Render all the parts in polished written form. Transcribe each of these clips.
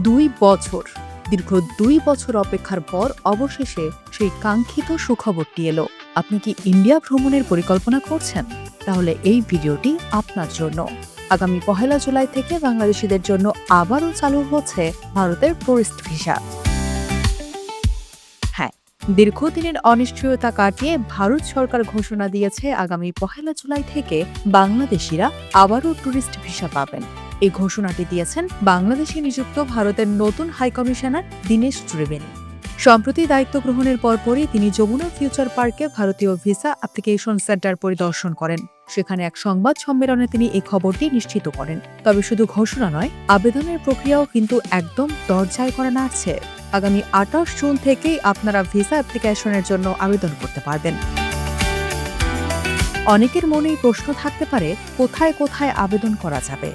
২ বছর। দীর্ঘ ২ বছর অপেক্ষার পর অবশেষে সেই কাঙ্ক্ষিত সুখবরটি এলো। আপনি কি ইন্ডিয়া ভ্রমণের পরিকল্পনা করছেন? তাহলে এই ভিডিওটি আপনার জন্য। আগামী ১ জুলাই থেকে বাংলাদেশিদের জন্য আবারও চালু হচ্ছে ভারতের টুরিস্ট ভিসা। হ্যাঁ, দীর্ঘদিনের অনিশ্চয়তা কাটিয়ে ভারত সরকার ঘোষণা দিয়েছে আগামী ১ জুলাই থেকে বাংলাদেশিরা আবারও টুরিস্ট ভিসা পাবেন। এই ঘোষণাটি দিয়েছেন বাংলাদেশে নিযুক্ত ভারতের নতুন হাইকমিশনার দীনেশ ত্রিবেদী। সম্প্রতি দায়িত্ব গ্রহণের পরপরই তিনি যমুনা ফিউচার পার্কে ভারতীয় ভিসা অ্যাপ্লিকেশন সেন্টার পরিদর্শন করেন। সেখানে এক সংবাদ সম্মেলনে তিনি এই খবরটি নিশ্চিত করেন। তবে শুধু ঘোষণা নয়, আবেদনের প্রক্রিয়াও কিন্তু একদম দরজায় করা নাড়ছে। আগামী ২৮ জুন থেকেই আপনারা ভিসা অ্যাপ্লিকেশনের জন্য আবেদন করতে পারবেন। অনেকের মনেই প্রশ্ন থাকতে পারে, কোথায় কোথায় আবেদন করা যাবে।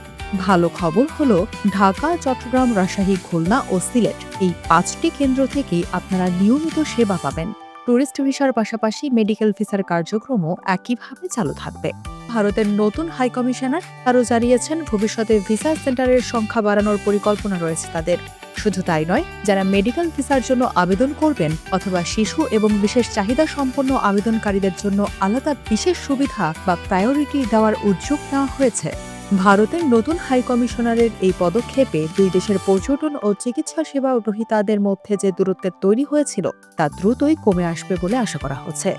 ভালো খবর হলো, ঢাকা, চট্টগ্রাম, রাজশাহী, খুলনা ও সিলেট এই ৫টি কেন্দ্র থেকেই আপনারা নিয়মিত সেবা পাবেন। টুরিস্ট ভিসার পাশাপাশি মেডিকেল ভিসার কার্যক্রমও একইভাবে চালু থাকবে। ভারতের নতুন হাইকমিশনার আরও জানিয়েছেন, ভবিষ্যতে ভিসা সেন্টারের সংখ্যা বাড়ানোর পরিকল্পনা রয়েছে তাদের। শুধু তাই নয়, যারা মেডিকেল ভিসার জন্য আবেদন করবেন অথবা শিশু এবং বিশেষ চাহিদা সম্পন্ন আবেদনকারীদের জন্য আলাদা বিশেষ সুবিধা বা প্রায়োরিটি দেওয়ার উদ্যোগ নেওয়া হয়েছে। ভারতের নতুন হাইকমিশনারের এই পদক্ষেপে দুই দেশের পর্যটন ও চিকিৎসা সেবা গ্রহীতাদের মধ্যে যে দূরত্বের তৈরি হয়েছিল তা দ্রুতই কমে আসবে বলে আশা করা হচ্ছে।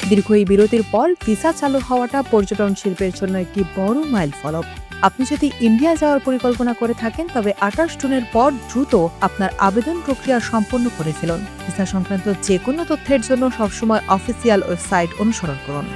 দীর্ঘ এই বিরতির পর ভিসা চালু হওয়াটা পর্যটন শিল্পের জন্য একটি বড় মাইলফলক। আপনি যদি ইন্ডিয়া যাওয়ার পরিকল্পনা করে থাকেন, তবে ২৮ জুনের পর দ্রুত আপনার আবেদন প্রক্রিয়া সম্পন্ন করে ফেলুন। ভিসা সংক্রান্ত যে কোনো তথ্যের জন্য সবসময় অফিসিয়াল ওয়েবসাইট অনুসরণ করুন।